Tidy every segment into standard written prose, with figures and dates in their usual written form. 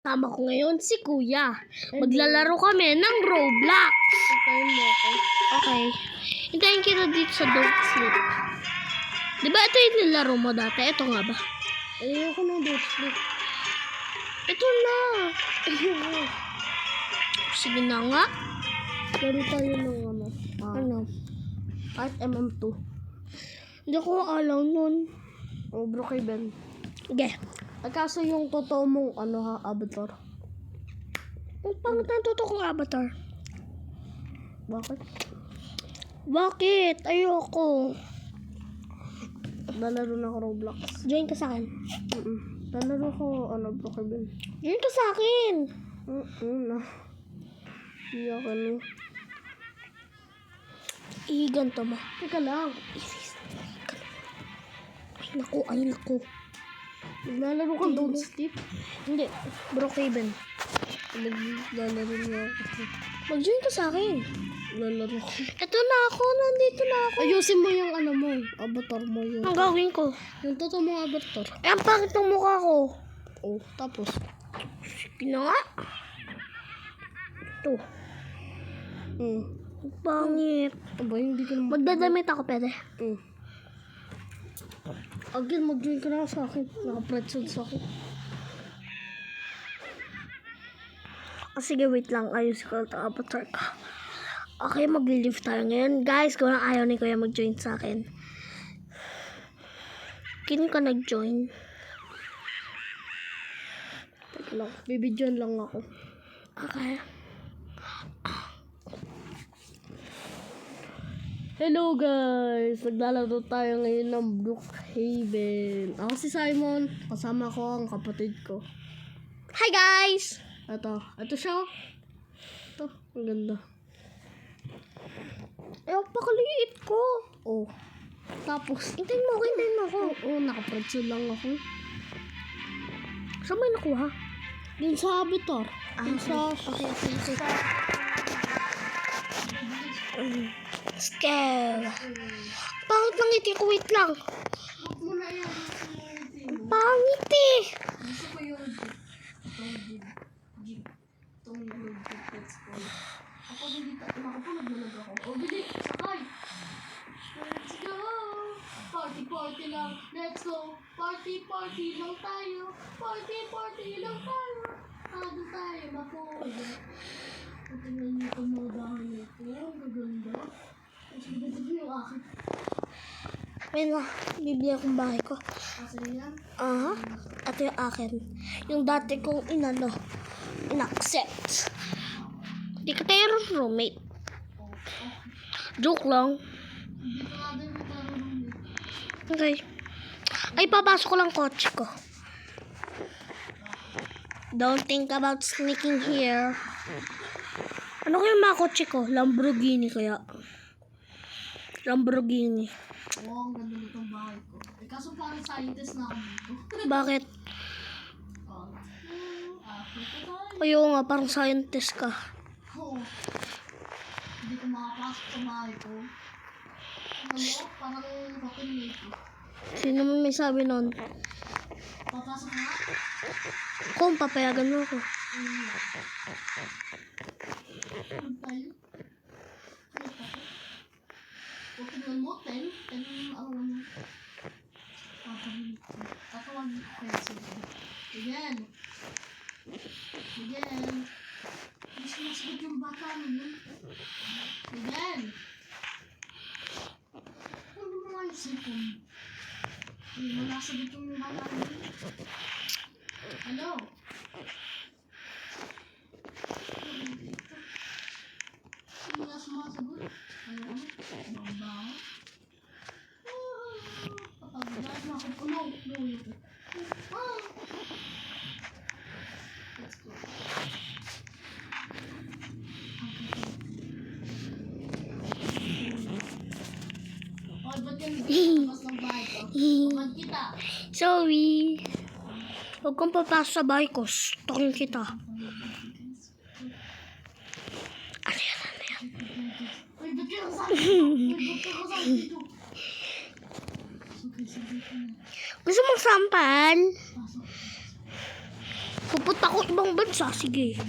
Tama ko ngayon si Kuya. Maglalaro kami ng Roblox. Hintayin mo ako. Okay. Hintayin kita dito sa Don't Sleep. Diba ito yung nilaro mo dati? Ito nga ba? Ayoko na Don't Sleep. Ito na. Sige na nga. Laro tayo ng ano. Ano? Art MM2. Hindi ko alam nun. O Brookhaven. Sige. Kaso yung totoo mong avatar. Ang pangit na totoo kong avatar. Bakit? Bakit? Ayoko. Lalaro na ako Roblox. Join ka sa akin. Lalaro ko Brookhaven. Join ka sa akin. Na. Hindi ako na. Ganto mo. Teka lang. Ay naku. Lalaro ka Don't Sleep. Hindi. Brookhaven. Lalaro niya ako. Mag-join ka sa akin. Lalaro ko. Ito na ako. Nandito na ako. Ayusin mo yung mo. Avatar mo yun. Ang gawin ko? Yung totoo mong avatar. Ang pangit ng mukha ko. Oh, tapos. Sige na nga. Ito. Ang pangit. Aba, hindi ko naman. Magdadamit ako, pwede. Again, mag-join ka na sa akin. Naka-pretzels ako. Sige, wait lang. Ayos ko ito. Avatar ka. Okay, mag-live tayo ngayon. Guys, kung ayaw ni Kuya mag-join sa akin. Kini ka nag-join. Teka lang. Bibidyon lang ako. Okay. Hello guys! Naglalaro tayo ngayon ng Brookhaven. Ako si Simon. Kasama ko ang kapatid ko. Hi, guys! Ito siya. Ito, ang ganda. Pakaliit ko. Oh. Tapos, Hintayin mo ako. oo, naka-pretzel lang ako. Saan mo nakuha? Yun sa avatar. Yun sa... Okay. Scare. Pangit lang iti ko. Wait lang. Pangit eh. Gusto ko yung jeep. Itong jeep. Ako din dito. Nakapulag ako. O, bili. Sakay. Let's go. Party lang. Let's go. Party lang tayo. Party lang tayo. Doon tayo. Mapulag. Tingnan niyo itong mga bahay nito. Ang gaganda. Mas maganda yung akin. May na. Bibili akong bahay ko. Kasi yan. Ito yung akin. Yung dati kong in-accept. Di ka tayo roommate. Joke lang. Hindi ko nga din magkaroon. Okay. Ay, papasok ko lang kotse ko. Don't think about sneaking here. Ano kaya yung mga kotse ko? Lamborghini kaya. Lamborghini. Oo, ang ganda nitong bahay ko. Kaso parang scientist na ako dito. Bakit? Ayaw nga, parang scientist ka. Oo. Hindi ko makapasok sa bahay ko. Parang kapinig ko. Sino man may sabi nun? Papasok na? Kung papayagan mo ako. Tayo. Tingnan mo, 10 ang tatawagin ko kayo sila. Again. Mas masagot yung bata mo yun. Again. Ano naman yung cellphone? Wala sagot yung bata mo yun. Hello? Hindi na sumasagot. Ano? Babaw? Papagdaan na ako. No. Let's go. Oh, ba't yan? Labas ng bahay ko. Pagod kita. Sorry. Huwag kang papasok sa bahay ko. Stalking kita. Ano yan? Uy, ba't yan ang sabi ko? Dito. Gusto mong sampal? Pupunta ko ibang bansa. Sige.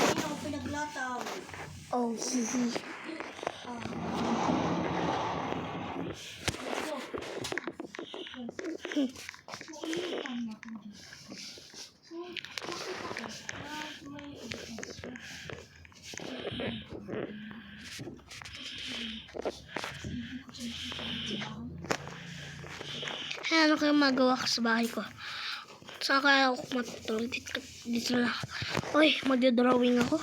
Hindi ako pinaglataw. Oh, hihi. Ano kayo magawa ko sa bahay ko? Saan kaya ako matutulog? Dito lang. Uy, magdodrawing ako.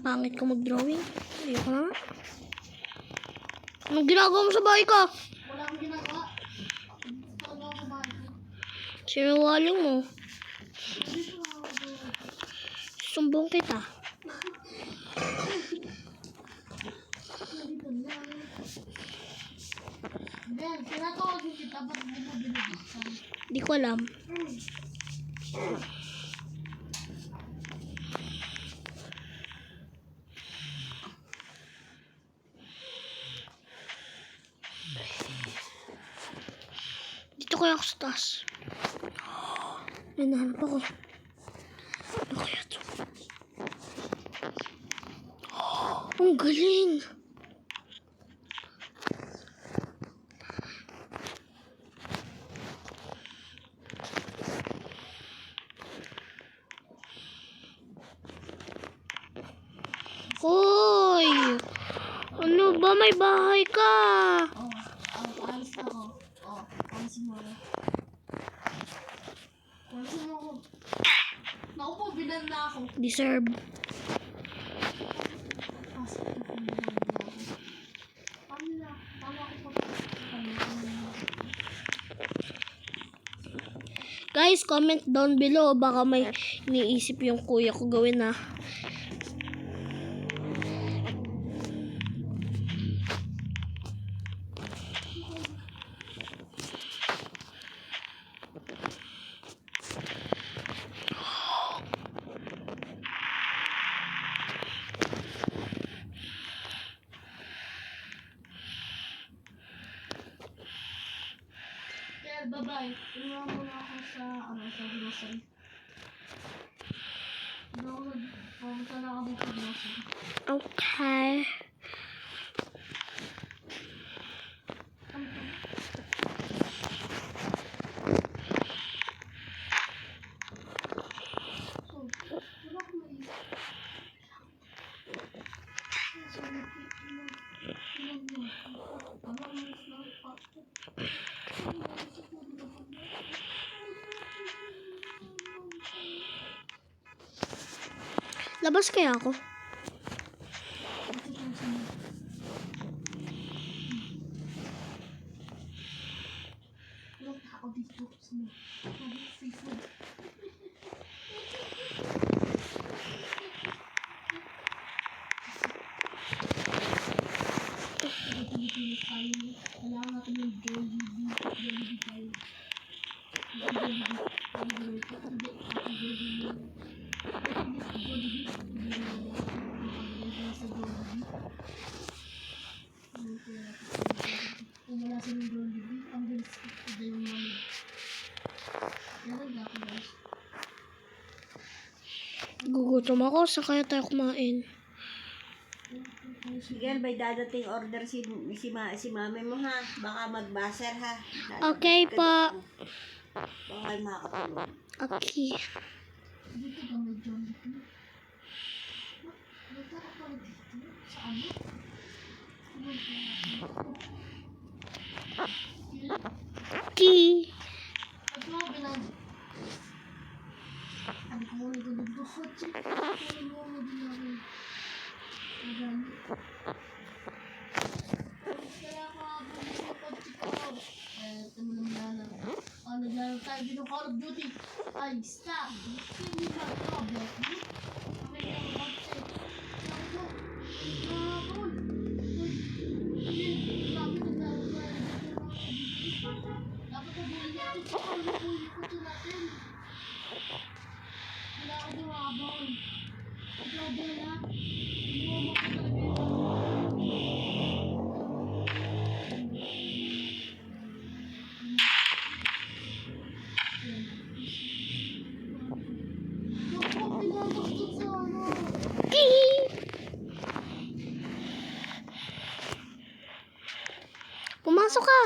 Pangit ko mag-drawing. Ayoko na nga. Anong ginagawa mo sa bahay ko? Wala akong ginagawa. Tama ako ba? Sinungaling mo. Sumbong kita. Ben, tinatawagin kita. Ba't mo mo binibigsan? Di ko alam. Dito kaya ako sa taas. May nahanap ako. Ano kaya ito? Ang galing! Hoy! Ano ba? May bahay ka! Ayos na ako. Ayusin mo ako. Ayusin mo ako. Naku po, binan na ako. Deserve. Pasok na kung binan na ako. Paano ako po? Guys, comment down below. Baka may iniisip yung kuya ko gawin na. Yeah, bye-bye. Inuha muna ako sa grocery. Pumunta na ako sa grocery. Okay. Wala akong maisip. Labas kaya ako? Ako dito sa seafood. Pilipinas tayo. Kailangan natin yung Jollibee tayo. Kung wala sa yung Jollibee, ang bilis ko yung money. Meron ako guys. Gugutom ako. Saan kaya tayo kumain? Miguel, may dadating order si mami mo ha. Baka mag-baser ha. Okay po. Baka makakatulog. Okay. Dito ba may Jollibee? Dito ako pala dito? Sa ano? Okay. At mga bilang sabi ko muna ganda ko kotse. Kaya mo mo din ako. Magani. Kaya ako habang sa kotse ko. tayo din ng Call of Duty. Ay, stop. Can you not problem? Okay, I'm upset. Dapat nabuli natin sa Call of Duty natin. Wala ka din makabawal. Ikaw din na. Hindi mo makatalaga Naku, pinasok dun sa ano. Pumasok ka.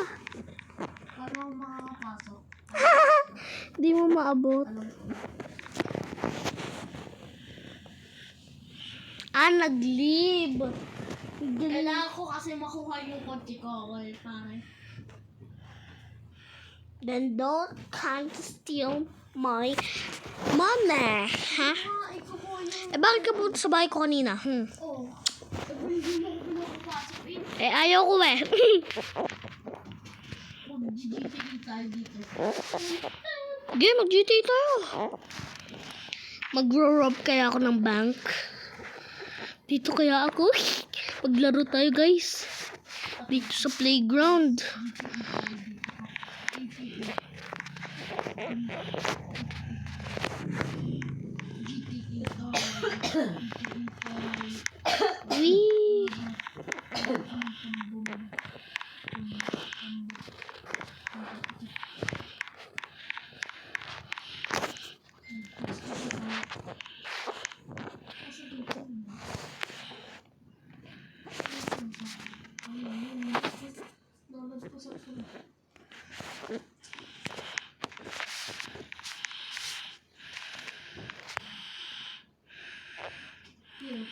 Paano ako makakapasok? Di mo maabot. Nag-leave. Kailangan ko kasi makuha yung kotse ko. Okay, pare. Then don't can't steal my money. Ha? Ikaw ko yung... Eh, bakit ka punta sa bahay ko kanina? Oh. Hindi mo ko pinapapasok eh. Eh, ayaw ko eh. Mag-GGT tayo dito. Sige, mag-GT tayo. Mag-rob kaya ako ng bank. Dito kaya ako. Maglaro tayo, guys. Dito sa playground. Wee!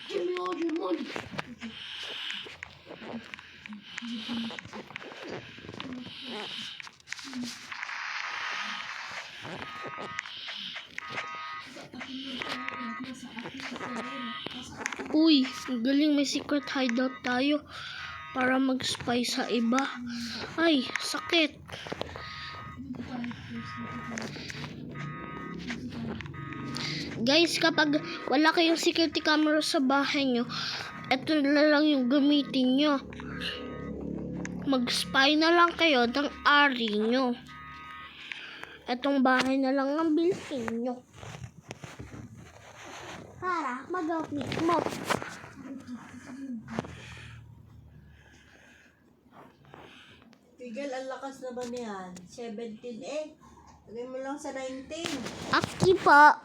Give me all your money. Uy, ang galing, may secret hideout tayo para mag-spy sa iba. Ay, sakit. Guys, kapag wala kayong security camera sa bahay nyo, eto na lang yung gamitin nyo. Mag-spy na lang kayo ng ari nyo. Etong bahay na lang ang bilhin nyo. Para mag-gamit mo. Tigil, ang lakas naman yan. 17 eh. Lagay mo lang sa 19. Aki pa.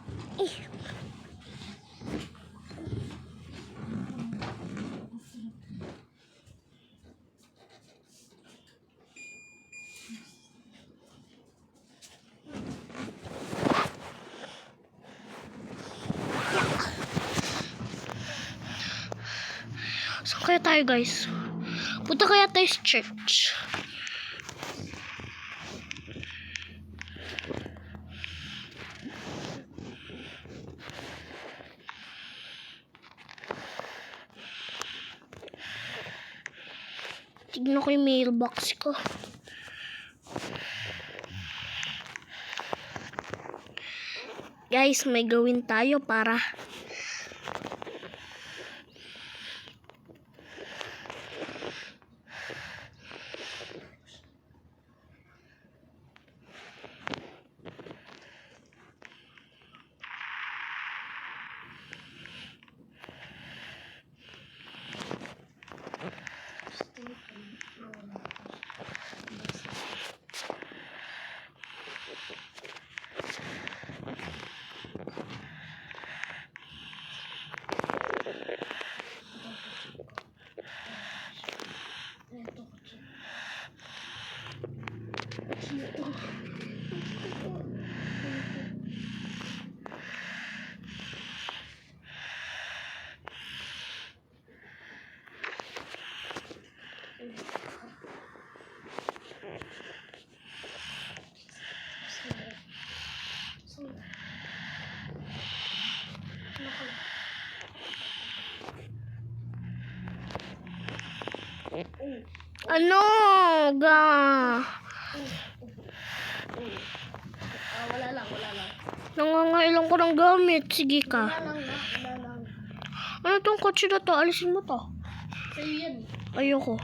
Saan kaya tayo, guys? Punta kaya tayo sa church. Tignan ko yung mailbox ko. Guys, may gawin tayo para ano ga Wala lang, wala lang. Nangangailang ko ng gamit. Sige ka. Wala lang na, wala lang. Ano tong kotse na to? Alisin mo to. Sa'yo yan. Ayoko.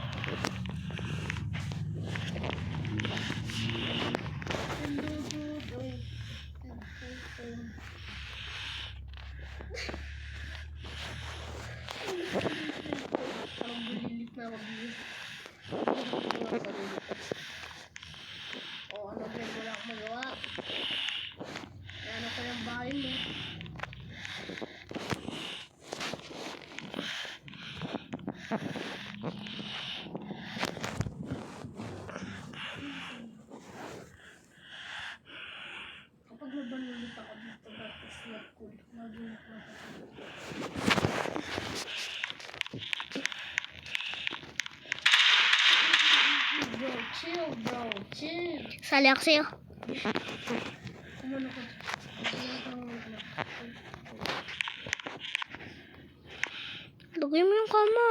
Parang bulilit na mag-iis. O ano ba wala akong magawa? Ano pa yung bahay mo? Kapag nabanulit ako dito, tapos nag-cool, nag-iinit na ako. Bro, chill, bro, chill. Sali ako sa'yo. Kumano ko. Lagay mo yung kama.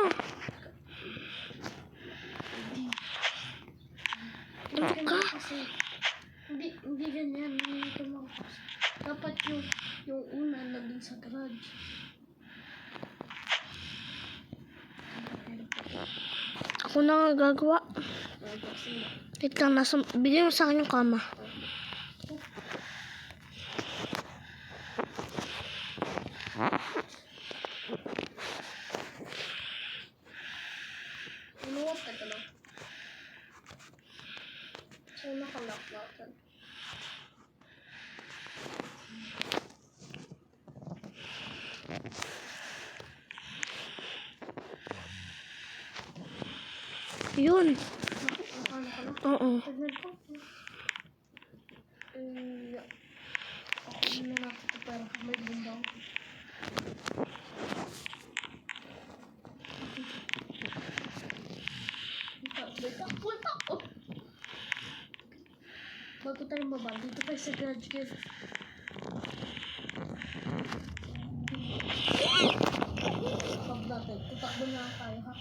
Ano ka? Kasi, hindi ganyan. Hindi tumakas. Dapat yung una nandun sa garage. Ako na nga gagawa. Wait lang, bigyan mo sa akin yung kama. Inuwap ka lang. So, nakalock natin. Yun. Nakano ka na? Oo. Tignan ko. Ako na natin ito pero may bumbang. Wala ako. Bago tayo mababa, dito tayo sa garage kid. Pag natin, tutakbo na lang tayo ha.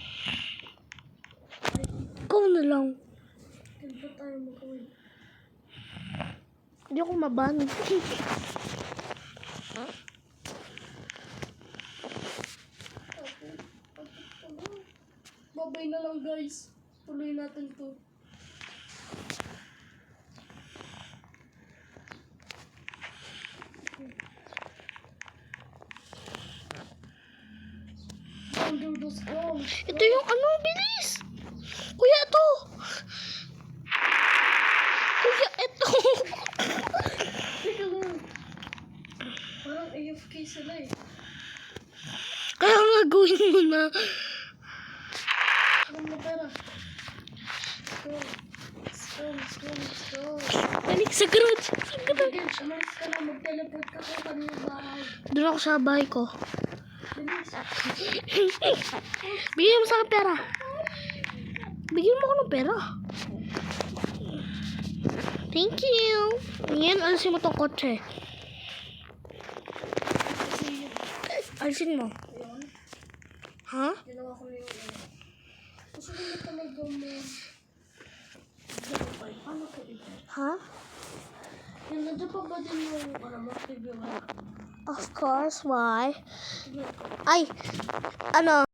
Ikaw na lang. Dito tayo mag-uwi. Hindi ako mabanig. Babay na lang guys. Tuloy natin to. Under the skull. Ito yung ano, bilis. Kuya, ito. Kuya, ito. Teka lang. Parang AFK sila eh. Kaya nga gawin mo na. Alam mo pera. Let's go. Let's go, let's go, let's go. Balik sa garage. Again, umalis ka na. Mag-teleport ka sa kanyang bahay. Doon ako sa bahay ko. Bilis. Bigyan mo sa akin pera. Bigyan mo ako ng pera. Thank you. Ngayon, alisin mo tong kotse. Kasi Alisin mo. yun. Ha? Ginawa ko na yung ano. Gusto ko na talaga mo. Paano ko ito? Ha? Yan, nandiyan pa ba din yung ano mo? Review na. Of course, why? Ay, ano?